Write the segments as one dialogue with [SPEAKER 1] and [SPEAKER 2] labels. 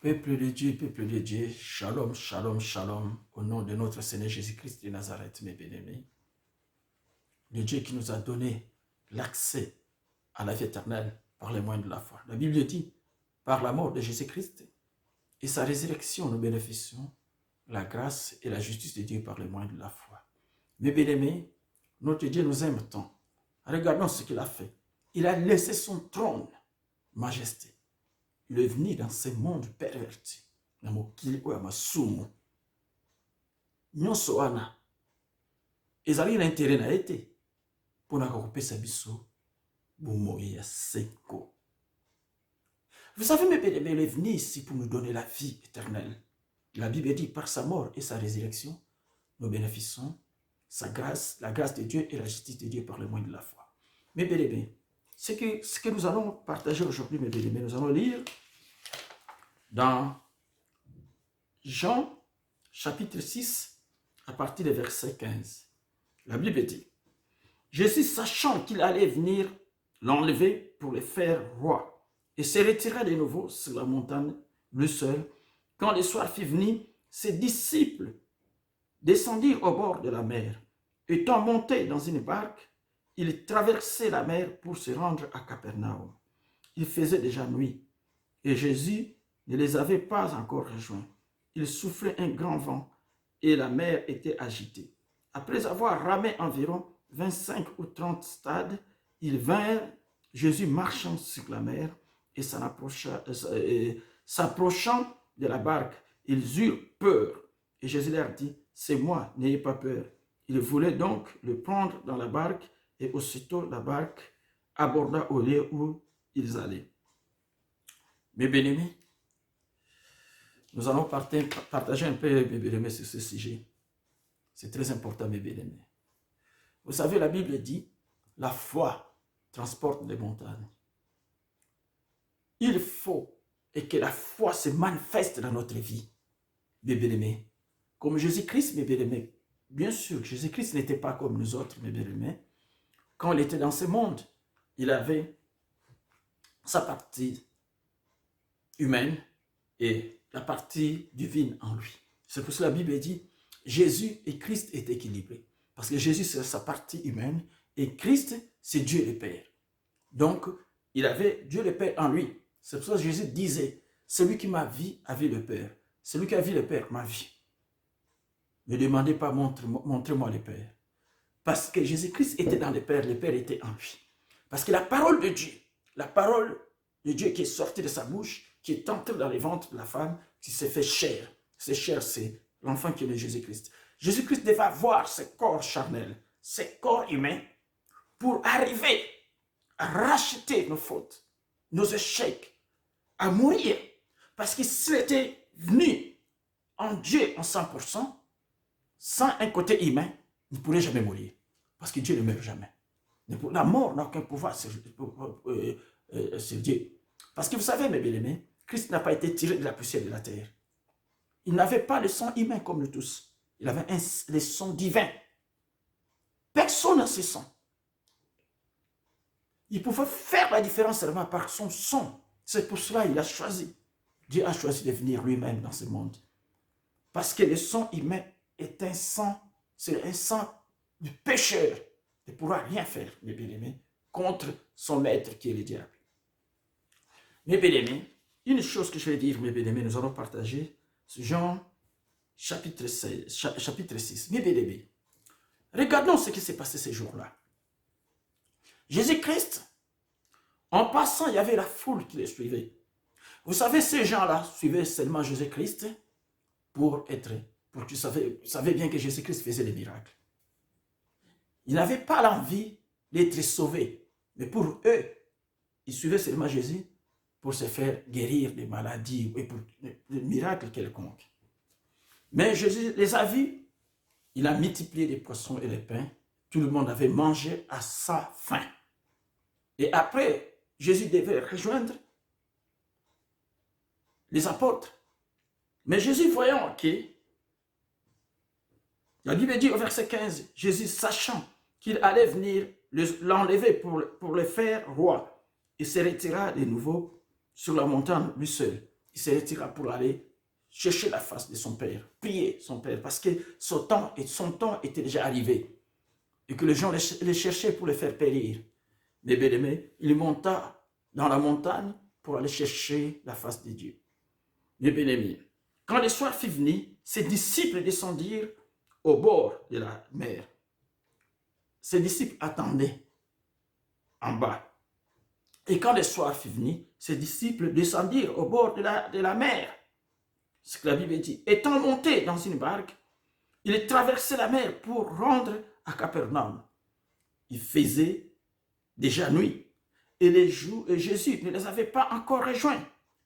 [SPEAKER 1] Peuple de Dieu, shalom, shalom, shalom, au nom de notre Seigneur Jésus-Christ de Nazareth, mes bien-aimés. Le Dieu qui nous a donné l'accès à la vie éternelle par les moyens de la foi. La Bible dit, par la mort de Jésus-Christ et sa résurrection, nous bénéficions la grâce et la justice de Dieu par les moyens de la foi. Mes bien-aimés, notre Dieu nous aime tant. Regardons ce qu'il a fait. Il a laissé son trône, majesté. Il est venu dans ce monde perverti. Na mokili oyo masumu. Nyonso wana. Ezali na intérêt na été. Pona kopesa biso bomoi ya seko. Vous savez, mes bien-aimés, il est venu ici pour nous donner la vie éternelle. La Bible dit, par sa mort et sa résurrection, nous bénéficions sa grâce, la grâce de Dieu et la justice de Dieu par le moyen de la foi. Mes bien-aimés, ce que nous allons partager aujourd'hui, mes bien-aimés, nous allons lire dans Jean, chapitre 6, à partir du verset 15. La Bible dit, Jésus, sachant qu'il allait venir l'enlever pour le faire roi, et se retira de nouveau sur la montagne, le seul. Quand le soir fut venu, ses disciples descendirent au bord de la mer. Étant montés dans une barque, ils traversaient la mer pour se rendre à Capernaum. Il faisait déjà nuit, et Jésus ne les avait pas encore rejoints. Il soufflait un grand vent, et la mer était agitée. Après avoir ramé environ 25 ou 30 stades, ils vinrent, Jésus marchant sur la mer, et s'approchant de la barque, ils eurent peur. Et Jésus leur dit, c'est moi, n'ayez pas peur. Ils voulaient donc le prendre dans la barque, et aussitôt la barque aborda au lieu où ils allaient. Mes bien-aimés, nous allons partager un peu, mes bien-aimés, sur ce sujet. C'est très important, mes bien-aimés. Vous savez, la Bible dit, la foi transporte les montagnes. Il faut que la foi se manifeste dans notre vie, mes bien-aimés. Comme Jésus-Christ, mes bien-aimés. Bien sûr, Jésus-Christ n'était pas comme nous autres, mes bien-aimés. Quand il était dans ce monde, il avait sa partie humaine et la partie divine en lui. C'est pour cela que la Bible dit, Jésus et Christ est équilibré. Parce que Jésus, c'est sa partie humaine et Christ, c'est Dieu le Père. Donc, il avait Dieu le Père en lui. C'est pour ça que Jésus disait, celui qui m'a vu a vu le Père. Celui qui a vu le Père m'a vu. Ne demandez pas, montrez-moi le Père. Parce que Jésus-Christ était dans le Père était en lui. Parce que la parole de Dieu qui est sortie de sa bouche, qui est entrée dans les ventres de la femme, qui s'est fait chair. C'est chair, c'est l'enfant qui est de Jésus-Christ. Jésus-Christ devait avoir ce corps charnel, ce corps humain, pour arriver à racheter nos fautes, nos échecs, à mourir. Parce qu'il s'il était venu en Dieu en 100%, sans un côté humain, il ne pourrait jamais mourir. Parce que Dieu ne meurt jamais. La mort n'a aucun pouvoir sur Dieu. Parce que vous savez, mes bien-aimés, Christ n'a pas été tiré de la poussière de la terre. Il n'avait pas le sang humain comme nous tous. Il avait le sang divin. Personne n'a ce sang. Il pouvait faire la différence seulement par son sang. C'est pour cela qu'il a choisi. Dieu a choisi de venir lui-même dans ce monde. Parce que le sang humain est un sang, c'est un sang du pécheur. Il ne pourra rien faire, mes bien-aimés, contre son maître qui est le diable. Mes bien-aimés, une chose que je vais dire, mes bien-aimés, nous allons partager, c'est Jean chapitre 6. Mes bien-aimés, regardons ce qui s'est passé ces jours-là. Jésus-Christ, en passant, il y avait la foule qui les suivait. Vous savez, ces gens-là suivaient seulement Jésus-Christ pour tu savais bien que Jésus-Christ faisait des miracles. Ils n'avaient pas l'envie d'être sauvés. Mais pour eux, ils suivaient seulement Jésus pour se faire guérir des maladies et pour des miracles quelconques. Mais Jésus les a vus. Il a multiplié les poissons et les pains. Tout le monde avait mangé à sa faim. Et après, Jésus devait rejoindre les apôtres. Mais Jésus, voyant que, la Bible dit au verset 15, Jésus, sachant qu'il allait venir l'enlever pour le faire roi, il se retira de nouveau sur la montagne lui seul. il se retira pour aller chercher la face de son père, prier son père, parce que son temps était déjà arrivé et que les gens les cherchaient pour les faire périr. Mais bien aimé, il monta dans la montagne pour aller chercher la face de Dieu. Mais bien aimé, quand le soir fut venu, ses disciples descendirent au bord de la mer. Ses disciples attendaient en bas. Et quand le soir fut venu, ses disciples descendirent au bord de la mer. Ce que la Bible dit. Étant montés dans une barque, ils traversaient la mer pour rendre à Capernaum. Il faisait déjà nuit. Et Jésus ne les avait pas encore rejoints.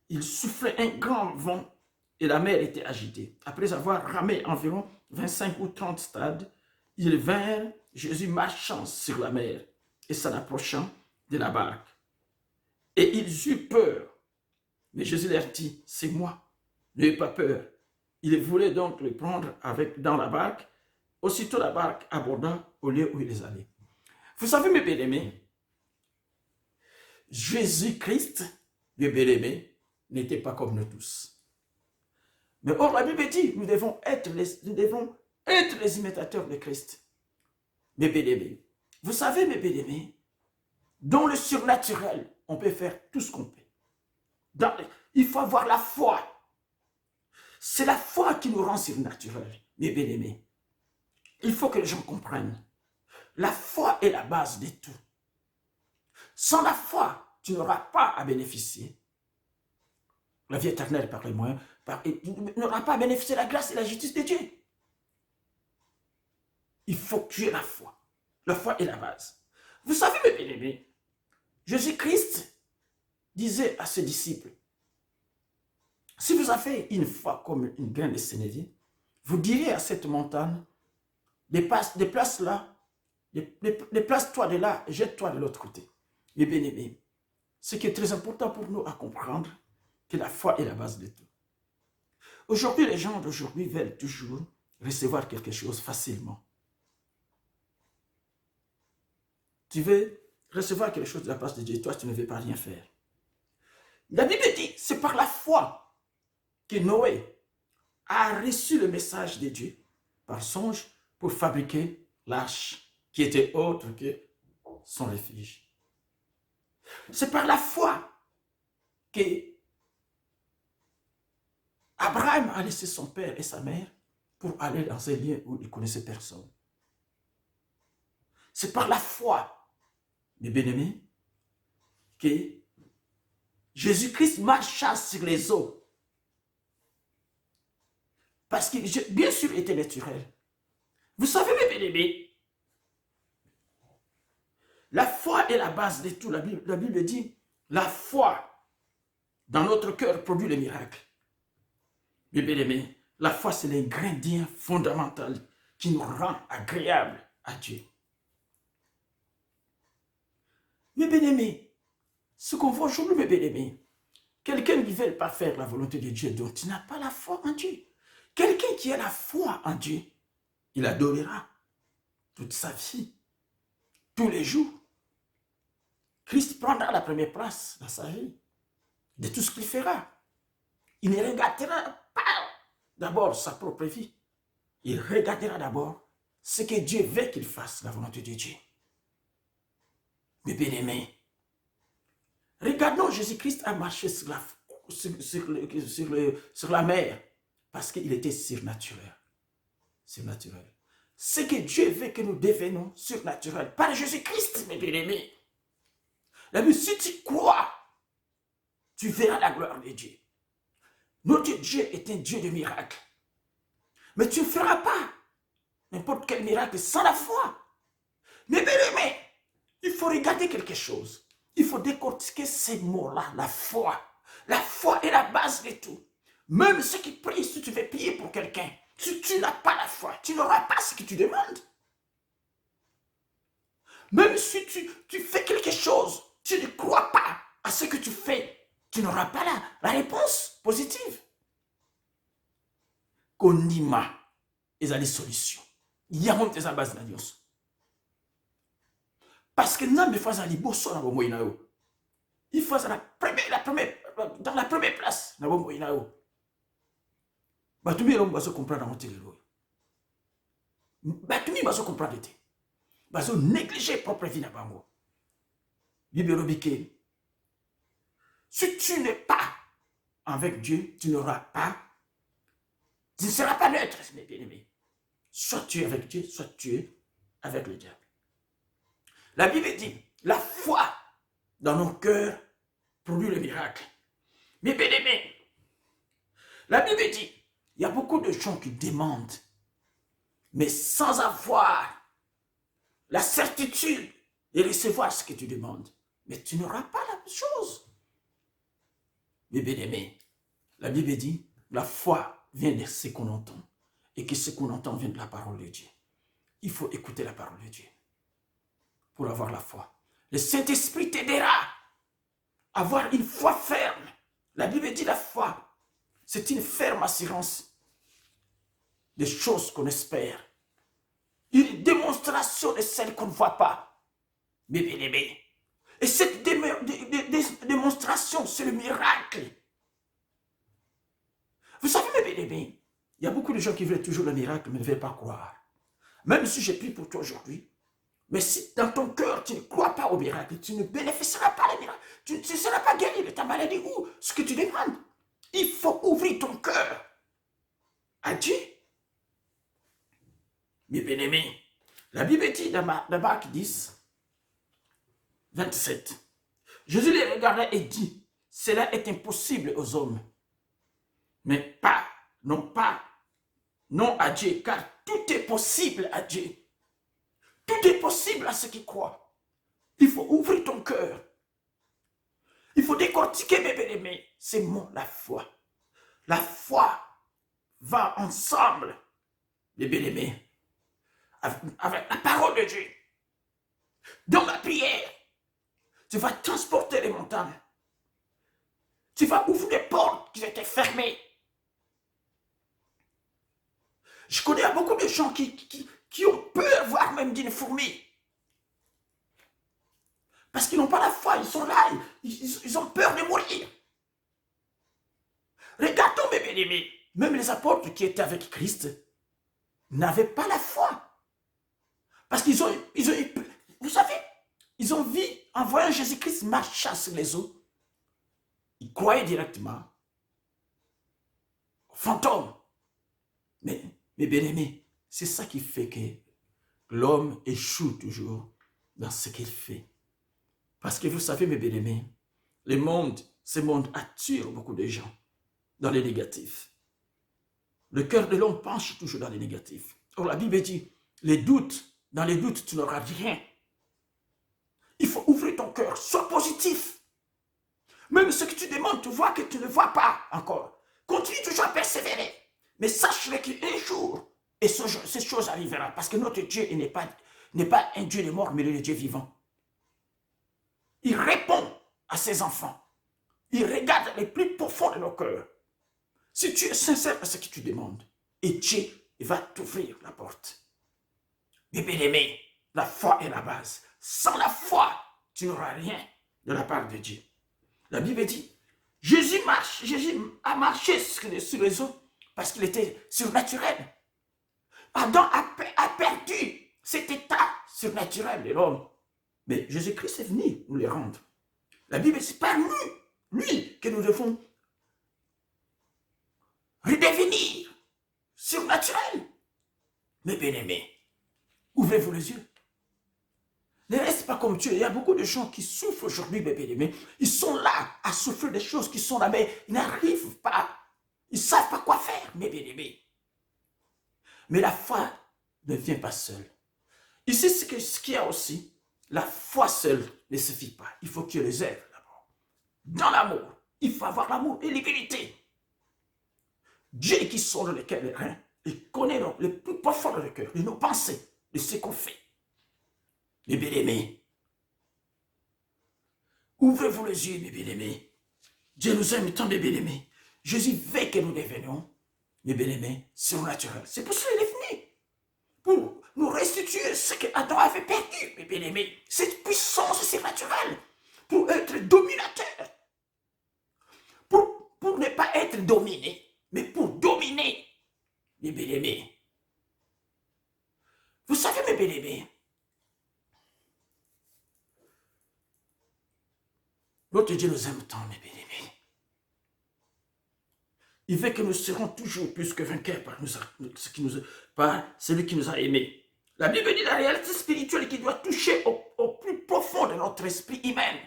[SPEAKER 1] Il soufflait un grand vent et la mer était agitée. Après avoir ramé environ 25 ou 30 stades, ils vinrent, Jésus marchant sur la mer et s'en approchant de la barque. Et ils eurent peur. Mais Jésus leur dit, c'est moi, n'ayez pas peur. Il voulait donc les prendre dans la barque. Aussitôt la barque aborda au lieu où ils allaient. Vous savez, mes bien-aimés, Jésus-Christ, mes bien-aimés, n'était pas comme nous tous. Mais or, la Bible dit, nous devons être les imitateurs de Christ. Mes bien-aimés, vous savez, mes bien-aimés, dans le surnaturel, on peut faire tout ce qu'on peut. Il faut avoir la foi. C'est la foi qui nous rend surnaturels, mes bien-aimés. Il faut que les gens comprennent. La foi est la base de tout. Sans la foi, tu n'auras pas à bénéficier. La vie éternelle par les moyens, tu n'auras pas à bénéficier de la grâce et la justice de Dieu. Il faut que tu aies la foi. La foi est la base. Vous savez, mes bien-aimés, Jésus-Christ disait à ses disciples, si vous avez une foi comme une graine de sénévé, vous direz à cette montagne, déplace-la, déplace-toi de là, jette-toi de l'autre côté. Mes bien-aimés, ce qui est très important pour nous à comprendre, que la foi est la base de tout. Aujourd'hui, les gens d'aujourd'hui veulent toujours recevoir quelque chose facilement. Tu veux recevoir quelque chose de la part de Dieu, toi tu ne veux pas rien faire. La Bible dit, c'est par la foi que Noé a reçu le message de Dieu par songe pour fabriquer l'arche qui était autre que son refuge. C'est par la foi que Abraham a laissé son père et sa mère pour aller dans un lieu où il ne connaissait personne. C'est par la foi, mes bien-aimés, que Jésus-Christ marcha sur les eaux. Parce qu'il, bien sûr, était naturel. Vous savez, mes bien-aimés, la foi est la base de tout. La Bible dit, la foi dans notre cœur produit les miracles. Mes bien-aimés, la foi, c'est l'ingrédient fondamental qui nous rend agréables à Dieu. Mes bien-aimés, ce qu'on voit aujourd'hui, mes bien-aimés, quelqu'un qui ne veut pas faire la volonté de Dieu, donc il n'a pas la foi en Dieu. Quelqu'un qui a la foi en Dieu, il adorera toute sa vie, tous les jours. Christ prendra la première place dans sa vie, de tout ce qu'il fera. Il ne regardera pas d'abord sa propre vie. Il regardera d'abord ce que Dieu veut qu'il fasse, la volonté de Dieu. Mes bien-aimés, regardons, Jésus-Christ a marché sur la mer parce qu'il était surnaturel. Surnaturel. Ce que Dieu veut que nous devenions surnaturels par Jésus-Christ, mes bien-aimés. La Bible, si tu crois, tu verras la gloire de Dieu. Notre Dieu est un Dieu de miracles. Mais tu ne feras pas n'importe quel miracle sans la foi. Mais bien aimé, il faut regarder quelque chose. Il faut décortiquer ces mots-là, la foi. La foi est la base de tout. Même ceux qui prient, si tu veux prier pour quelqu'un, si tu n'as pas la foi, tu n'auras pas ce que tu demandes. Même si tu fais quelque chose, tu ne crois pas à ce que tu fais, tu n'auras pas la réponse positive. Konima, ils ont des solutions. Il y a des base de Dieu. Parce que nous, il faut faire la première dans la première place. Batumi va se comprendre dans votre héros. Batumi va se comprendre. Va se négliger propre vie dans bango. Biberobike. Si tu n'es pas avec Dieu, tu n'auras pas. Tu ne seras pas neutre, mes bien-aimés. Soit tu es avec Dieu, soit tu es avec le diable. La Bible dit, la foi dans nos cœurs produit le miracle. Mes bien-aimés, la Bible dit, il y a beaucoup de gens qui demandent, mais sans avoir la certitude de recevoir ce que tu demandes. Mais tu n'auras pas la chose. Mes bien-aimés, la Bible dit, la foi vient de ce qu'on entend, et que ce qu'on entend vient de la parole de Dieu. Il faut écouter la parole de Dieu pour avoir la foi. Le Saint-Esprit t'aidera à avoir une foi ferme. La Bible dit la foi, c'est une ferme assurance des choses qu'on espère. Une démonstration de celles qu'on ne voit pas. Mes bien-aimés. Et cette démonstration, c'est le miracle. Vous savez, mes bien-aimés, il y a beaucoup de gens qui veulent toujours le miracle, mais ne veulent pas croire. Même si j'ai pris pour toi aujourd'hui, mais si dans ton cœur, tu ne crois pas au miracle, tu ne bénéficieras pas le miracle, tu ne seras pas guéri de ta maladie ou ce que tu demandes. Il faut ouvrir ton cœur à Dieu. Mes bien-aimés, la Bible dit dans Marc 10, 27, Jésus les regarda et dit, cela est impossible aux hommes, mais pas, non à Dieu, car tout est possible à Dieu. Tout est possible à ceux qui croient. Il faut ouvrir ton cœur. Il faut décortiquer, mes bien-aimés. C'est la foi. La foi va ensemble, mes bien-aimés, avec la parole de Dieu. Dans la prière, tu vas transporter les montagnes. Tu vas ouvrir des portes qui étaient fermées. Je connais beaucoup de gens qui ont peur, voire même d'une fourmi. Parce qu'ils n'ont pas la foi, ils sont là, ils ont peur de mourir. Regardons, mes bien-aimés, même les apôtres qui étaient avec Christ n'avaient pas la foi. Parce qu'ils ont vous savez, ils ont vu, en voyant Jésus-Christ marcher sur les eaux, ils croyaient directement au fantôme. Mais, mes bien-aimés, c'est ça qui fait que l'homme échoue toujours dans ce qu'il fait. Parce que vous savez, mes bien-aimés, ce monde attire beaucoup de gens dans les négatifs. Le cœur de l'homme penche toujours dans les négatifs. Or, la Bible dit, dans les doutes, tu n'auras rien. Il faut ouvrir ton cœur, sois positif. Même ce que tu demandes, tu vois que tu ne vois pas encore. Continue toujours à persévérer. Mais sache-le qu'un jour, et ces choses arriveront. Parce que notre Dieu n'est pas un Dieu de mort, mais il est le Dieu vivant. Il répond à ses enfants. Il regarde les plus profonds de nos cœurs. Si tu es sincère à ce que tu demandes, et Dieu va t'ouvrir la porte. Mais bien aimé, la foi est la base. Sans la foi, tu n'auras rien de la part de Dieu. La Bible dit, Jésus a marché sur les eaux parce qu'il était surnaturel. Adam a perdu cet état surnaturel de l'homme. Mais Jésus-Christ est venu nous les rendre. La Bible, c'est par lui que nous devons redevenir surnaturel. Mais bien aimés, ouvrez-vous les yeux. Ne reste pas comme Dieu. Il y a beaucoup de gens qui souffrent aujourd'hui, mes bien-aimés. Ils sont là à souffrir des choses qui sont là, mais ils n'arrivent pas. Ils ne savent pas quoi faire, mes bien-aimés. Mais la foi ne vient pas seule. Ici, ce qu'il y a aussi, la foi seule ne suffit pas. Il faut que tu les aides d'abord. Dans l'amour, il faut avoir l'amour et l'humilité. Dieu qui sonde les cœurs, les reins, il connaît le plus profond de nos cœurs, de nos pensées, de ce qu'on fait. Mes bien-aimés, ouvrez-vous les yeux, mes bien-aimés. Dieu nous aime tant, mes bien-aimés. Jésus veut que nous devenions, mes bien-aimés, surnaturels. C'est pour cela qu'il est venu. Pour nous restituer ce qu'Adam avait perdu, mes bien-aimés. Cette puissance surnaturelle pour être dominateur. pour ne pas être dominé, mais pour dominer, mes bien-aimés. Vous savez, mes bien-aimés, notre Dieu nous aime tant, mes bien-aimés. Il veut que nous serons toujours plus que vainqueurs par celui qui nous a aimés. La Bible dit la réalité spirituelle qui doit toucher au plus profond de notre esprit humain.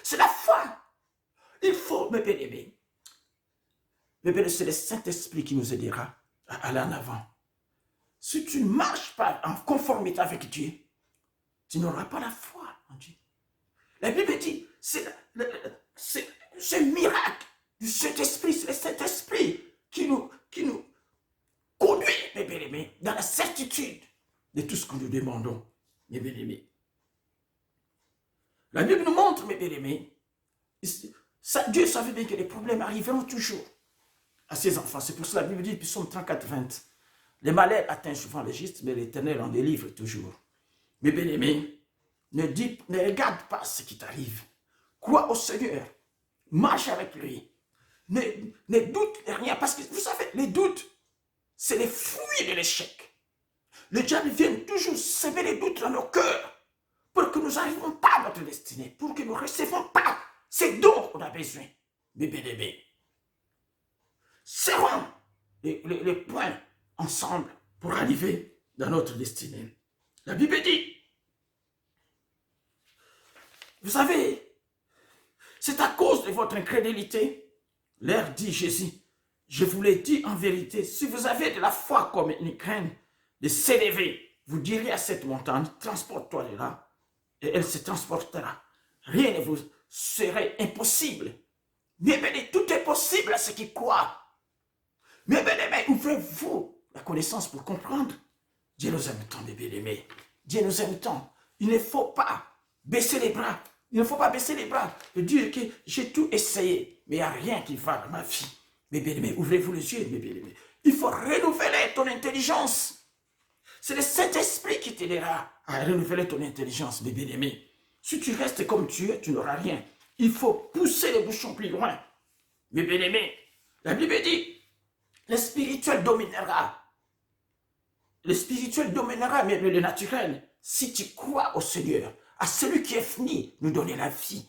[SPEAKER 1] C'est la foi. Il faut, mes bien-aimés. Mais bien, c'est le Saint-Esprit qui nous aidera à aller en avant. Si tu ne marches pas en conformité avec Dieu, tu n'auras pas la foi en Dieu. La Bible dit, c'est un miracle du Saint-Esprit, c'est le Saint-Esprit qui nous conduit, mes bien-aimés, dans la certitude de tout ce que nous demandons, mes bien-aimés. La Bible nous montre, mes bien-aimés, Dieu savait bien que les problèmes arriveront toujours à ses enfants. C'est pour ça que la Bible dit, Psaume 34, 20, les malheurs atteignent souvent les justes, mais l'Éternel en délivre toujours. Mes bien-aimés, ne regarde pas ce qui t'arrive. Crois au Seigneur. Marche avec lui. Ne doute rien. Parce que vous savez, les doutes, c'est les fruits de l'échec. Le diable vient toujours semer les doutes dans nos cœurs pour que nous n'arrivons pas à notre destinée, pour que nous ne recevons pas ces dons qu'on a besoin. Mes bien-aimés, serrons les poings ensemble pour arriver dans notre destinée. La Bible dit, vous savez, c'est à cause de votre incrédulité, leur dit Jésus, je vous l'ai dit en vérité, si vous avez de la foi comme une graine de s'élever, vous direz à cette montagne, transporte-toi de là, et elle se transportera. Rien ne vous serait impossible. Mais bien, tout est possible à ceux qui croient. Mais bien, ouvrez-vous la connaissance pour comprendre. Dieu nous aime tant, mes bien-aimés. Dieu nous aime tant. Il ne faut pas baisser les bras. Il ne faut pas baisser les bras et dire que j'ai tout essayé, mais il n'y a rien qui va dans ma vie. Mes bien-aimés, ouvrez-vous les yeux, mes bien-aimés. Il faut renouveler ton intelligence. C'est le Saint-Esprit qui t'aidera à renouveler ton intelligence, mes bien-aimés. Si tu restes comme tu es, tu n'auras rien. Il faut pousser les bouchons plus loin. Mes bien-aimés, la Bible dit, le spirituel dominera. Le spirituel dominera, mais le naturel, si tu crois au Seigneur, à celui qui est venu nous donner la vie,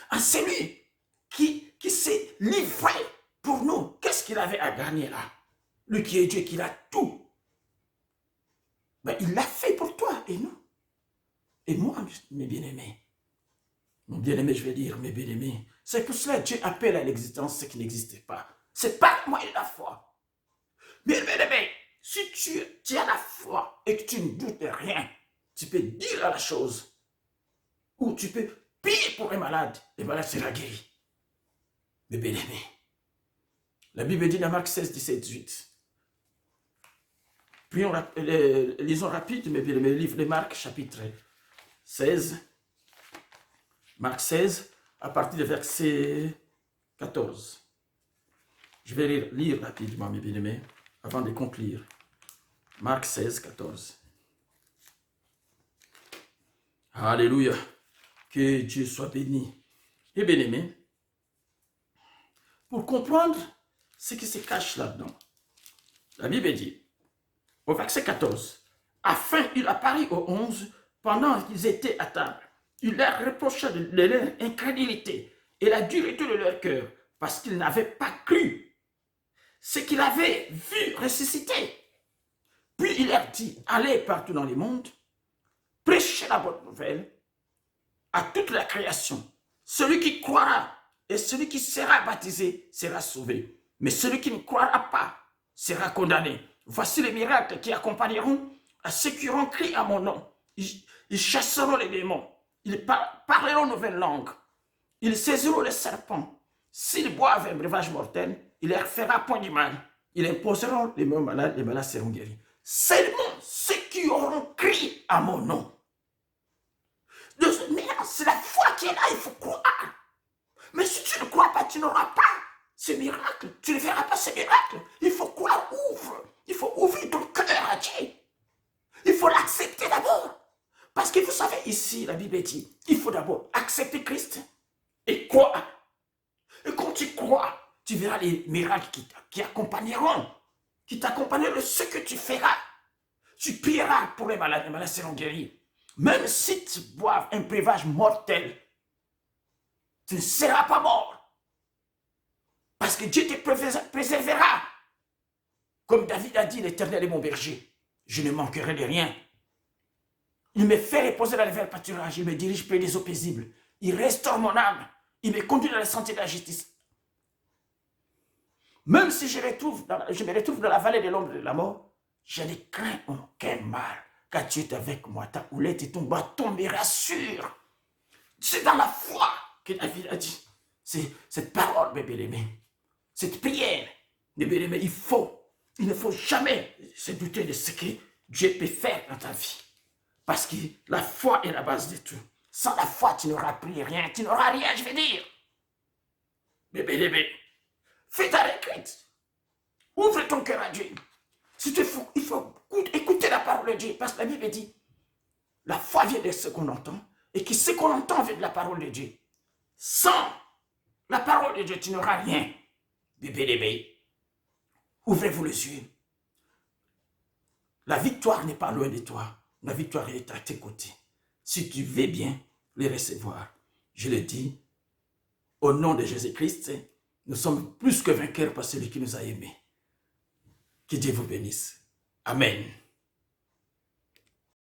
[SPEAKER 1] à celui qui s'est livré pour nous. Qu'est-ce qu'il avait à gagner là? Lui qui est Dieu, qui a tout. Ben, il l'a fait pour toi et nous. Et moi, mes bien-aimés. Mon bien-aimé, je vais dire, mes bien-aimés. C'est pour cela que Dieu appelle à l'existence ce qui n'existait pas. C'est par moi et la foi. Mes bien-aimés, si tu as la foi et que tu ne doutes rien, tu peux dire à la chose, ou tu peux prier pour un malade, le malade sera guéri. Mes bien-aimés, la Bible dit dans Marc 16, 17, 18. Lisons rapide, mes bien-aimés, le livre de Marc, chapitre 16, Marc 16, à partir du verset 14. Je vais lire rapidement, mes bien-aimés, avant de conclure. Marc 16, 14. Alléluia. Que Dieu soit béni. Et bien-aimé, pour comprendre ce qui se cache là-dedans, la Bible dit, au verset 14, afin il apparut aux 11 pendant qu'ils étaient à table. Il leur reprocha de leur incrédulité et la dureté de leur cœur, parce qu'ils n'avaient pas cru ce qu'il avait vu ressusciter. Puis il leur dit, allez partout dans le monde, prêchez la bonne nouvelle à toute la création. Celui qui croira et celui qui sera baptisé sera sauvé. Mais celui qui ne croira pas sera condamné. Voici les miracles qui accompagneront à ceux qui auront crié à mon nom. Ils chasseront les démons. Ils parleront nouvelle langue. Ils saisiront les serpents. S'ils boivent un breuvage mortel, il leur fera point du mal. Ils imposeront les malades seront guéris. Seulement ceux qui auront crié à mon nom. C'est la foi qui est là, il faut croire. Mais si tu ne crois pas, tu n'auras pas ce miracle. Tu ne verras pas ce miracle. Il faut croire, il faut ouvrir ton cœur à Dieu. Il faut l'accepter d'abord. Parce que vous savez, ici, la Bible dit, il faut d'abord accepter Christ et croire. Et quand tu crois, tu verras les miracles qui accompagneront, qui t'accompagneront de ce que tu feras. Tu prieras pour les malades seront guéris. Même si tu bois un breuvage mortel, tu ne seras pas mort. Parce que Dieu te préservera. Comme David a dit, l'Éternel est mon berger. Je ne manquerai de rien. Il me fait reposer dans les verts pâturages. Il me dirige près des eaux paisibles. Il restaure mon âme. Il me conduit dans les sentiers de la justice. Même si je me retrouve dans la vallée de l'ombre de la mort, je ne crains aucun mal, car tu es avec moi. Ta houlette et ton bâton me rassurent. C'est dans la foi que David a dit. C'est cette parole, mes bien-aimés. Cette prière, mes bien-aimés, il ne faut jamais se douter de ce que Dieu peut faire dans ta vie. Parce que la foi est la base de tout. Sans la foi, tu n'auras plus rien. Tu n'auras rien, je veux dire. Mais bien-aimés, fais ta requête. Ouvre ton cœur à Dieu. Il faut écouter la parole de Dieu. Parce que la Bible dit, la foi vient de ce qu'on entend. Et que ce qu'on entend vient de la parole de Dieu. Sans la parole de Dieu, tu n'auras rien. Bébé, ouvrez-vous les yeux. La victoire n'est pas loin de toi. La victoire est à tes côtés. Si tu veux bien les recevoir, je le dis, au nom de Jésus-Christ, nous sommes plus que vainqueurs par celui qui nous a aimés. Que Dieu vous bénisse. Amen.